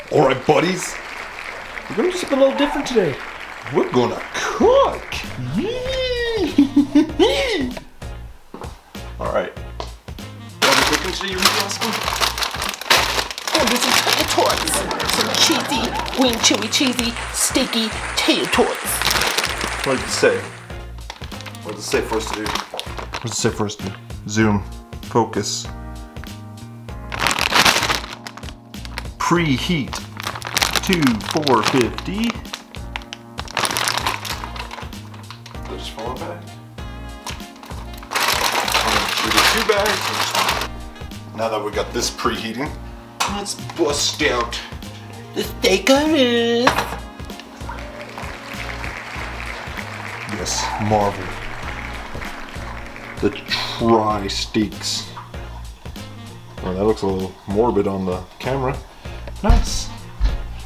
Alright, buddies. We're gonna do something a little different today. We're gonna cook. Alright. What are we cooking today, you rascal? Gonna do some tater tots. Some cheesy, green chili cheesy, sticky tater tots. What did it say? What does it say for us to do? What does it say for us to do? Zoom. Focus. Preheat to 450. Just fall back. I'm gonna shoot it 2 bags. Now that we got this preheating, let's bust out The steakers. Yes, marvel. The tri-steaks. Oh, that looks a little morbid on the camera. Nice.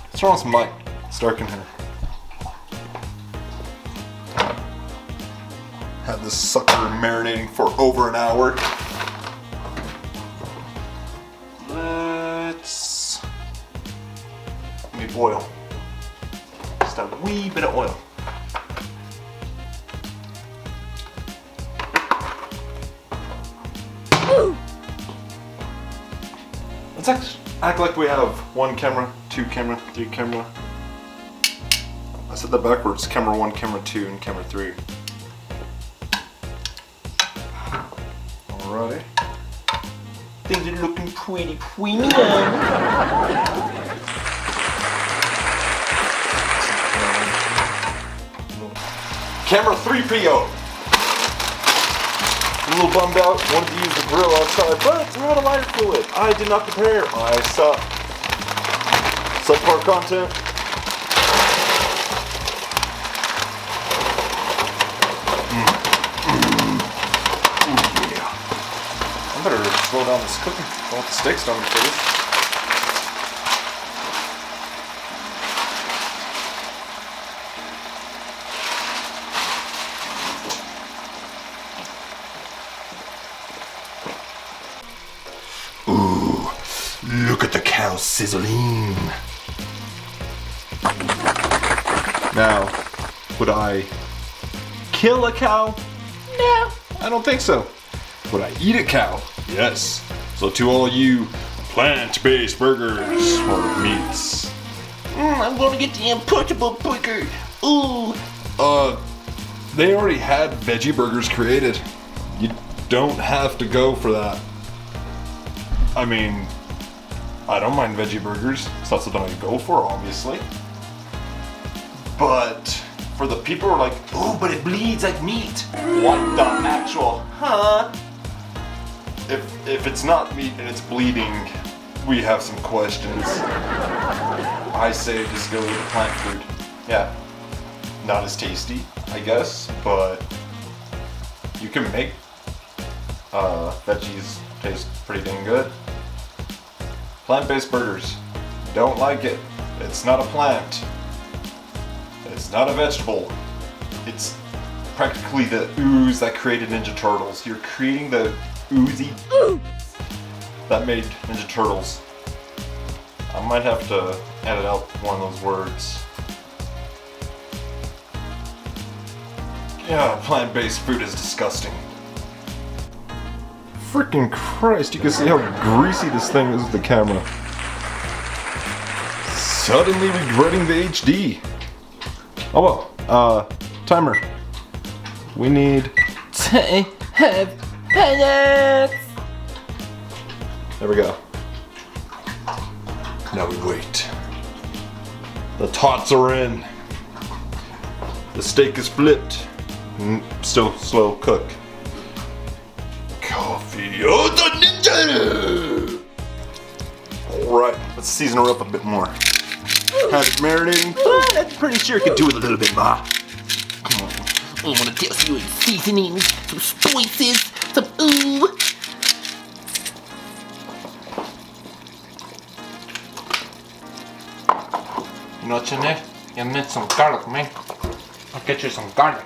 Let's throw on some light. It's dark in here. Had this sucker marinating for over an hour. Let's need oil. Just a wee bit of oil. Let's act like we have 1 camera, 2 camera, 3 camera. I said that backwards. Camera 1, camera 2, and camera 3. Alright. Things are looking pretty premium. Camera 3PO. A little bummed out, wanted to use the grill outside, but it's not a lighter fluid. I did not prepare. I suck. Subpar content. Ooh, yeah. I better slow down this cooking. Don't want the steaks down the face. Look at the cow sizzling. Now, would I kill a cow? No, I don't think so. Would I eat a cow? Yes. So to all you plant-based burgers or meats. I'm gonna get the Impossible burger. Ooh. They already had veggie burgers created. You don't have to go for that. I mean, I don't mind veggie burgers. It's not something I go for, obviously. But for the people who are like, oh, but it bleeds like meat. What the actual, huh? If it's not meat and it's bleeding, we have some questions. I say just go with the plant food. Yeah, not as tasty, I guess, but you can make veggies taste pretty dang good. Plant-based burgers. Don't like it. It's not a plant. It's not a vegetable. It's practically the ooze that created Ninja Turtles. You're creating the oozy that made Ninja Turtles. I might have to edit out one of those words. Yeah, plant-based food is disgusting. Freaking Christ, you can see how greasy this thing is with the camera. Suddenly regretting the HD. Oh well, timer. We need To have pellets. There we go. Now we wait. The tots are in. The steak is flipped. Still slow cook. Coffee of the ninja! Alright, let's season her up a bit more. Had it marinating, but I'm pretty sure it could do it a little bit more. Come on. I wanna douse you in seasonings, some spices, some ooh. You know what you need? You need some garlic, man. I'll get you some garlic.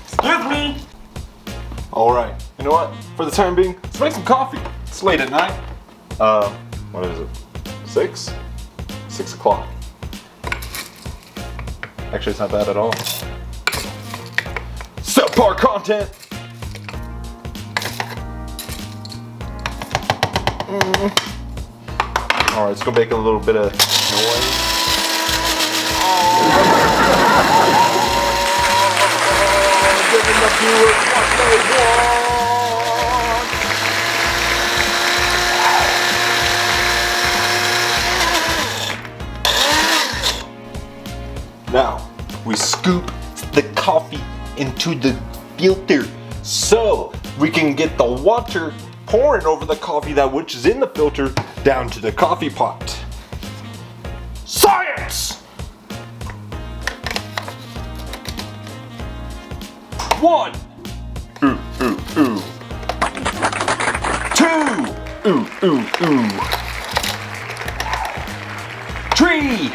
Excuse me! Alright, in know what? For the time being, let's make some coffee. It's late at night. What is it? 6? 6 o'clock. Actually, it's not bad at all. Subpar content. All right, let's go make a little bit of noise. Giving the viewers what they want. Now, we scoop the coffee into the filter so we can get the water pouring over the coffee that which is in the filter down to the coffee pot. Science! 1. Ooh, ooh, ooh. 2. Ooh, ooh, ooh. 3.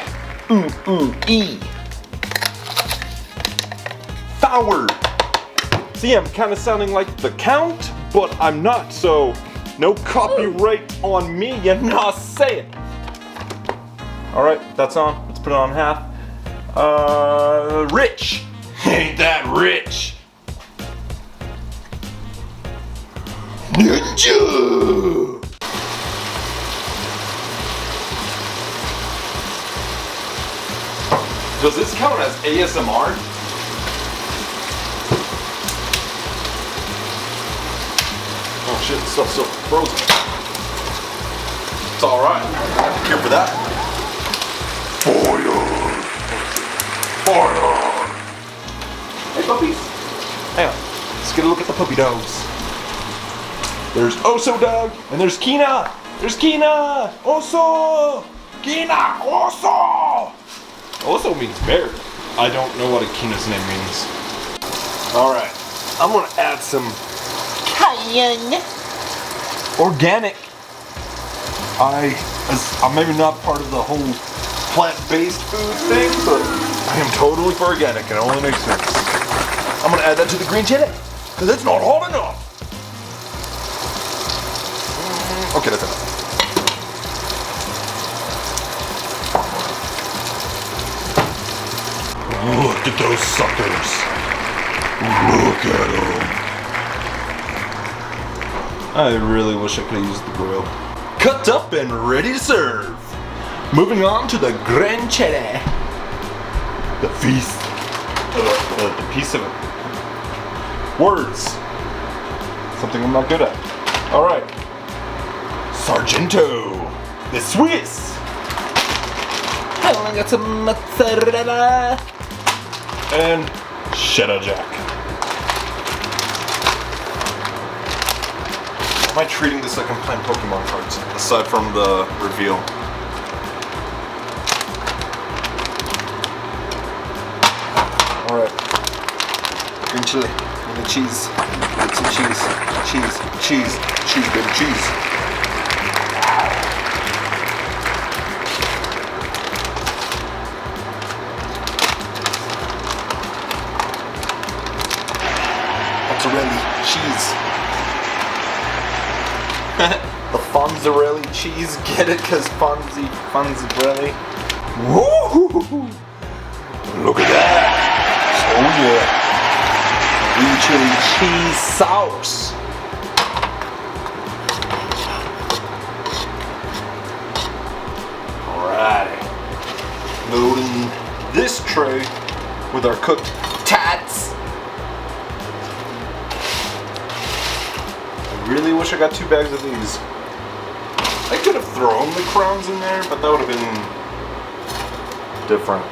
Ooh, ooh, ee. 4. See, I'm kind of sounding like the Count, but I'm not, so no copyright on me, you know, say it. All right, that's on. Let's put it on half. Rich. Ain't that rich? Ninja! Does this count as ASMR? Oh shit, stuff's so frozen. It's alright. Here for that. Fire! Fire! Hey puppies. Hang on. Let's get a look at the puppy dogs. There's Oso Dog, and there's Kina! There's Kina! Oso! Kina! Oso! Oso means bear. I don't know what a Kina's name means. Alright, I'm gonna add some Cayenne. organic. I'm maybe not part of the whole plant-based food thing, but I am totally for organic, and it only makes sense. I'm gonna add that to the green chili, because it's not hot enough. Okay, that's enough. Look at those suckers. Look at them. I really wish I could have used the grill. Cut up and ready to serve. Moving on to the Gran Chile. The feast. The piece of it. Words. Something I'm not good at. Alright. Sargento. The Swiss. I got some mozzarella. And Cheddar Jack. Am I treating this like I'm playing Pokemon cards, aside from the reveal? Alright. Green chili. And the cheese. Get some cheese. Cheese. Cheese. Cheese, baby. Cheese. Mozzarella cheese. The Fonzarelli cheese, get it? Cause Fonzarelli. Woo! Look at that! Oh yeah! Green chili cheese sauce. Alrighty. Loading this tray with our cooked Tots. I really wish I got 2 bags of these. I could have thrown the crowns in there, but that would have been different.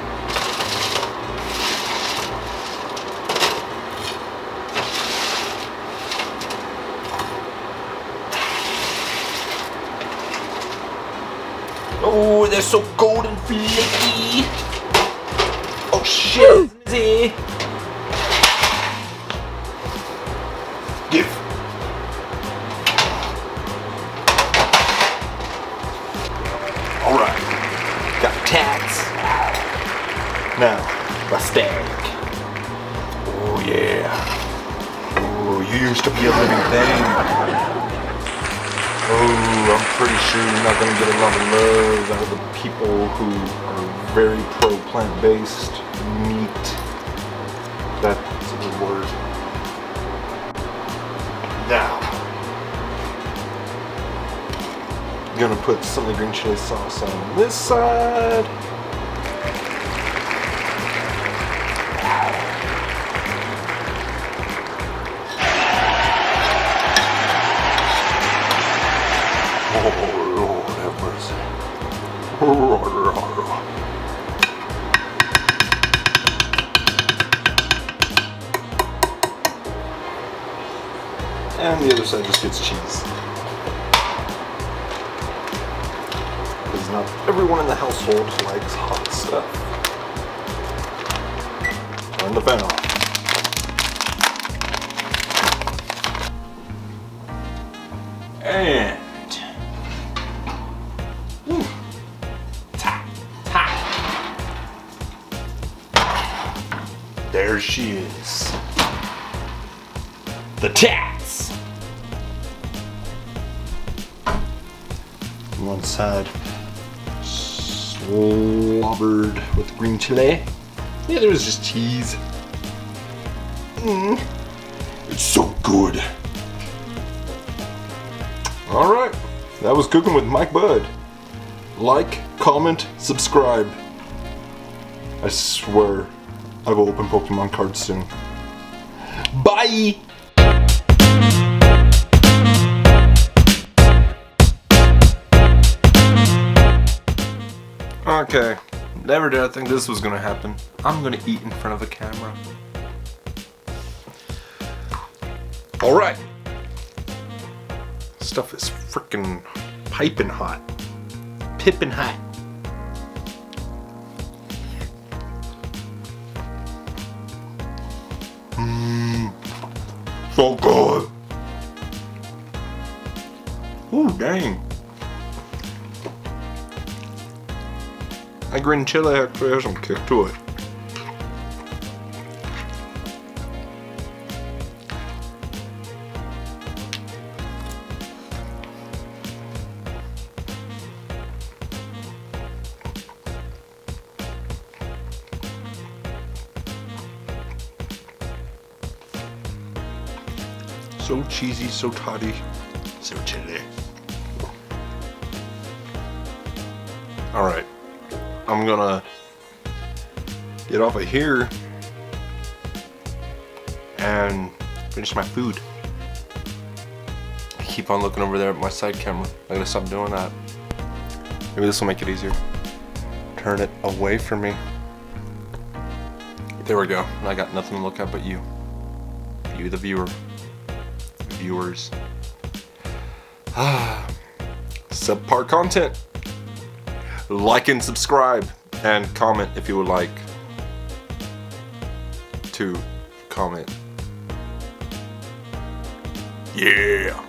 Oh, they're so golden flaky. Oh shit. Give. Alright. Got Tots. Now, my steak. Oh yeah. Oh appears to be a living thing. Oh, I'm pretty sure you're not gonna get a lot of love out of the people who are very pro plant-based meat. That's a good word. Now, I'm gonna put some of the green chili sauce on this side. Oh, Lord have mercy. And the other side just gets cheese. Because not everyone in the household likes hot stuff. Turn the fan off. And there she is. The Tots. One side slobbered with green chili. The other is just cheese. It's so good. Alright, that was Cooking with MikeBud. Like, comment, subscribe. I swear I will open Pokemon cards soon. Bye! Okay, never did I think this was gonna happen. I'm gonna eat in front of a camera. Alright. Stuff is freaking piping hot. Pippin' hot. So good. Ooh, dang. That green chili actually has some kick to it. So cheesy, so toddy, so chili. Alright, I'm gonna get off of here and finish my food. I keep on looking over there at my side camera. I gotta stop doing that. Maybe this will make it easier. Turn it away from me. There we go. I got nothing to look at but you. You, the viewer. Viewers. Subpar content. Like and subscribe and comment if you would like to comment. Yeah.